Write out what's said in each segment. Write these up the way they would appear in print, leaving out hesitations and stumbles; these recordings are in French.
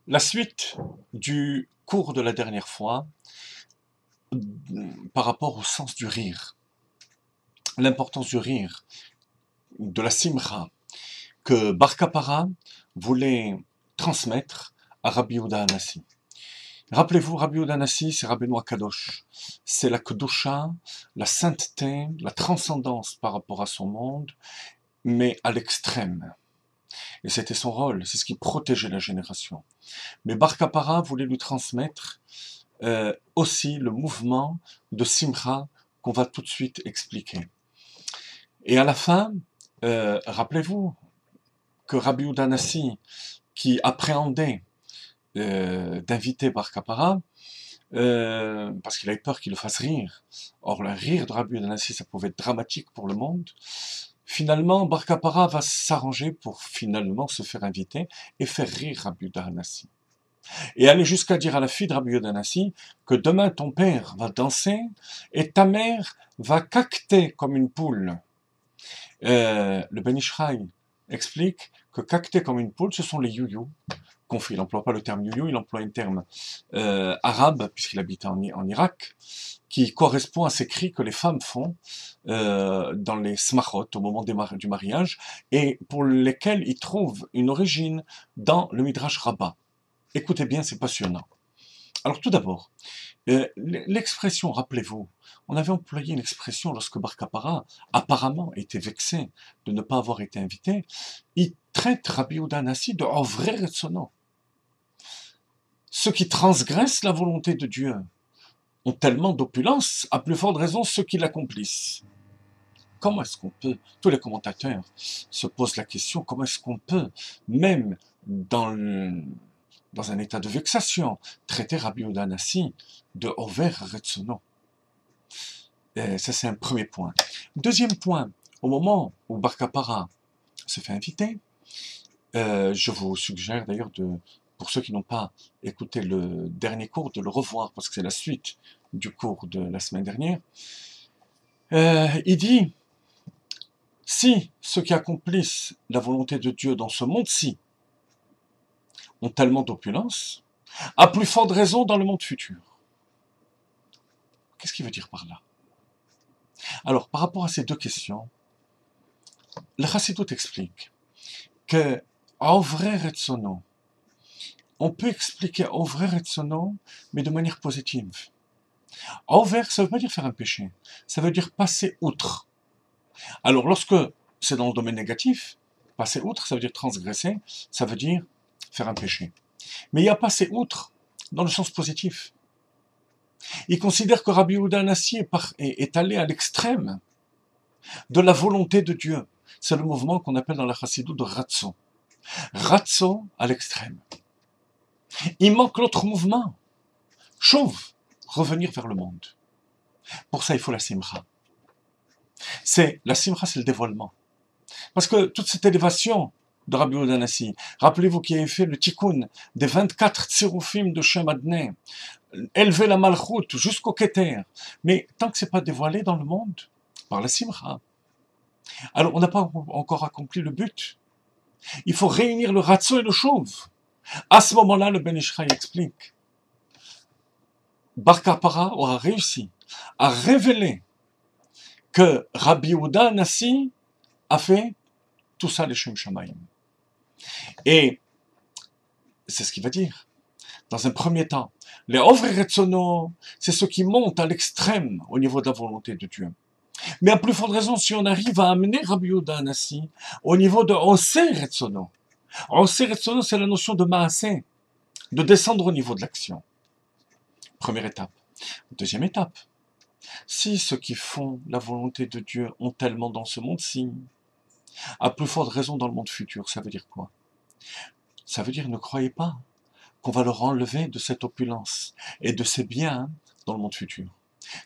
La suite du cours de la dernière fois par rapport au sens du rire, l'importance du rire, de la simcha, que Bar Kappara voulait transmettre à Rabbi Yehuda Hanassi. Rappelez-vous, Rabbi Yehuda Hanassi, c'est Rabbeinu Kadosh. C'est la Kedusha, la sainteté, la transcendance par rapport à son monde, mais à l'extrême. Et c'était son rôle, c'est ce qui protégeait la génération. Mais Bar Kappara voulait lui transmettre aussi le mouvement de Simcha qu'on va tout de suite expliquer. Et à la fin, rappelez-vous que Rabbi Yehuda Hanassi, qui appréhendait d'inviter Bar Kappara, parce qu'il avait peur qu'il le fasse rire. Or, le rire de Rabbi Yehuda Hanassi, ça pouvait être dramatique pour le monde. Finalement, Bar Kappara va s'arranger pour finalement se faire inviter et faire rire Rabbi Yehuda Hanassi. Et aller jusqu'à dire à la fille de Rabbi Yehuda Hanassi que demain ton père va danser et ta mère va caqueter comme une poule. Le Ben Ishraï explique que caqueter comme une poule, ce sont les youyou. Il n'emploie pas le terme youyou, il emploie un terme arabe, puisqu'il habitait en Irak, qui correspond à ces cris que les femmes font dans les smachot, au moment du mariage, et pour lesquels ils trouvent une origine dans le Midrash Rabbah. Écoutez bien, c'est passionnant. Alors tout d'abord, l'expression, rappelez-vous, on avait employé une expression lorsque Bar Kappara apparemment était vexé de ne pas avoir été invité. Il traite Rabbi Yehuda Hanassi de Ovrei Retzono. Ceux qui transgressent la volonté de Dieu ont tellement d'opulence, à plus forte raison ceux qui l'accomplissent. Comment est-ce qu'on peut, tous les commentateurs se posent la question, comment est-ce qu'on peut, même dans un état de vexation, traiter Rabbi Yehuda Hanassi de Ovrei Retzono? Ça, c'est un premier point. Deuxième point, au moment où Bar Kappara se fait inviter, je vous suggère d'ailleurs, pour ceux qui n'ont pas écouté le dernier cours, de le revoir, parce que c'est la suite du cours de la semaine dernière. Il dit, si ceux qui accomplissent la volonté de Dieu dans ce monde-ci ont tellement d'opulence, à plus forte raison dans le monde futur. Qu'est-ce qu'il veut dire par là? Alors, par rapport à ces deux questions, le Chassidut explique que Ovrei Retzono, on peut expliquer Ovrei Retzono, mais de manière positive. Over, ça ne veut pas dire faire un péché, ça veut dire passer outre. Alors, lorsque c'est dans le domaine négatif, passer outre, ça veut dire transgresser, ça veut dire faire un péché. Mais il y a passer outre dans le sens positif. Il considère que Rabbi Yehuda Hanassi est allé à l'extrême de la volonté de Dieu. C'est le mouvement qu'on appelle dans la Chassidut de Ratso. Ratso à l'extrême. Il manque l'autre mouvement. Chauve, revenir vers le monde. Pour ça, il faut la simcha. La simcha, c'est le dévoilement. Parce que toute cette élévation de Rabbi Yehuda Hanassi, rappelez-vous qu'il avait fait le tikkun des 24 tsiroufim de Shem Adnai, élever la malchoute jusqu'au Keter. Mais tant que c'est pas dévoilé dans le monde, par la simcha, alors on n'a pas encore accompli le but. Il faut réunir le ratso et le chauve. À ce moment-là, le Ben Ishraï explique. Bar Kappara aura réussi à révéler que Rabbi Yehuda Hanassi a fait tout ça les Shem Shamayim. Et c'est ce qu'il va dire. Dans un premier temps, les Ovrei Retzono, c'est ceux qui montent à l'extrême au niveau de la volonté de Dieu. Mais à plus forte raison, si on arrive à amener Rabbi Yehuda Hanassi au niveau de Osei Retzono. Osei Retzono, c'est la notion de Maaseh, de descendre au niveau de l'action. Première étape. Deuxième étape. Si ceux qui font la volonté de Dieu ont tellement dans ce monde-ci, à plus forte raison dans le monde futur, ça veut dire quoi? Ça veut dire ne croyez pas qu'on va leur enlever de cette opulence et de ces biens dans le monde futur.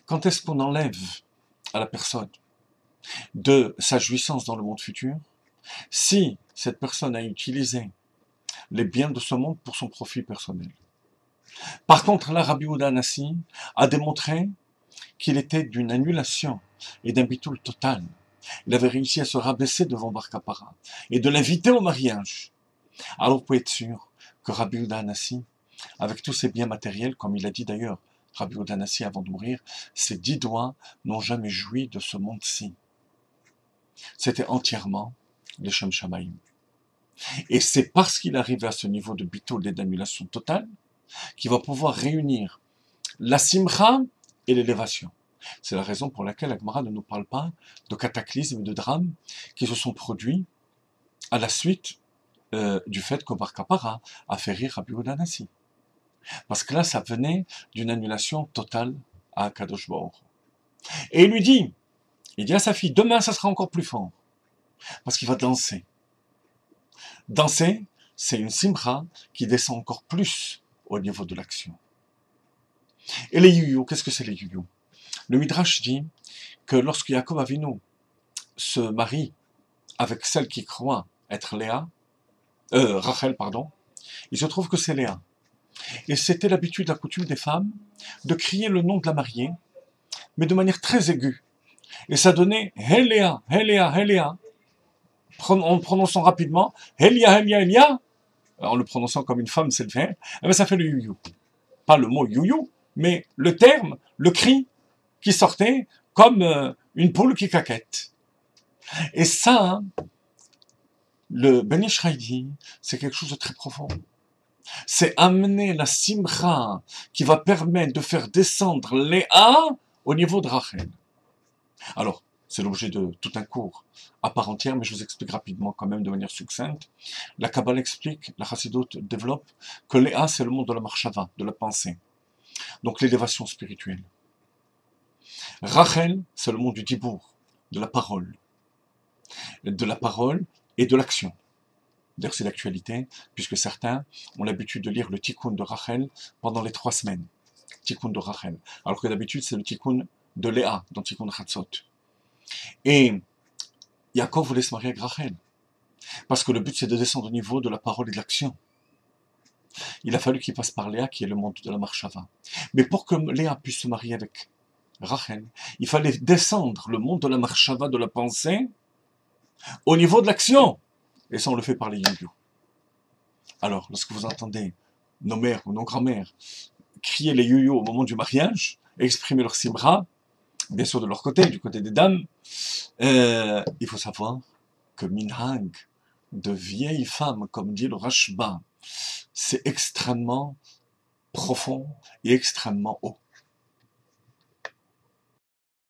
Quand est-ce qu'on enlève à la personne de sa jouissance dans le monde futur? Si cette personne a utilisé les biens de ce monde pour son profit personnel. Par contre, là, Rabbi Yehuda Hanassi a démontré qu'il était d'une annulation et d'un bitoul total. Il avait réussi à se rabaisser devant Bar Kappara et de l'inviter au mariage. Alors vous pouvez être sûr que Rabbi Yehuda Hanassi, avec tous ses biens matériels, comme il a dit d'ailleurs, Rabbi Yehuda Hanassi avant de mourir, ses 10 doigts n'ont jamais joui de ce monde-ci. C'était entièrement les Shem Shamaïm. Et c'est parce qu'il arrive à ce niveau de bittul et d'annulation totale qu'il va pouvoir réunir la simcha et l'élévation. C'est la raison pour laquelle la Gemara ne nous parle pas de cataclysmes et de drames qui se sont produits à la suite du fait que Bar Kapara a fait rire Rabbi Yehuda Hanassi. Parce que là, ça venait d'une annulation totale à Kadosh Baruch. Et il dit à sa fille, demain, ça sera encore plus fort. Parce qu'il va danser. Danser, c'est une simcha qui descend encore plus au niveau de l'action. Et les yuyus, qu'est-ce que c'est les yuyus? Le Midrash dit que lorsque Yaakov Avinu se marie avec celle qui croit être Rachel, il se trouve que c'est Léa. Et c'était l'habitude, la coutume des femmes de crier le nom de la mariée, mais de manière très aiguë. Et ça donnait Héléa, Héléa, Héléa, en prononçant rapidement Hélia, Hélia, Hélia, en le prononçant comme une femme sait le faire, eh bien ça fait le youyou. Pas le mot youyou, mais le terme, le cri qui sortait comme une poule qui caquette. Et ça, le Ben Ish Chai dit, c'est quelque chose de très profond. C'est amener la simcha qui va permettre de faire descendre Léa au niveau de Rachel. Alors, c'est l'objet de tout un cours à part entière, mais je vous explique rapidement quand même de manière succincte. La Kabbale explique, la Chassidoute développe, que Léa, c'est le monde de la marshava, de la pensée. Donc l'élévation spirituelle. Rachel, c'est le monde du dibour, de la parole. De la parole et de l'action. D'ailleurs, c'est l'actualité, puisque certains ont l'habitude de lire le tikkun de Rachel pendant les 3 semaines. Tikkun de Rachel. Alors que d'habitude, c'est le tikkun de Léa, dans Tikkun Chatzot. Et Yaakov voulait se marier avec Rachel. Parce que le but, c'est de descendre au niveau de la parole et de l'action. Il a fallu qu'il passe par Léa, qui est le monde de la marshava. Mais pour que Léa puisse se marier avec Rachel, il fallait descendre le monde de la marshava, de la pensée, au niveau de l'action. Et ça, on le fait par les yuyus. Alors, lorsque vous entendez nos mères ou nos grands-mères crier les yuyus au moment du mariage, et exprimer leur simra, bien sûr de leur côté, du côté des dames, il faut savoir que minhag, de vieilles femmes, comme dit le Rashba, c'est extrêmement profond et extrêmement haut.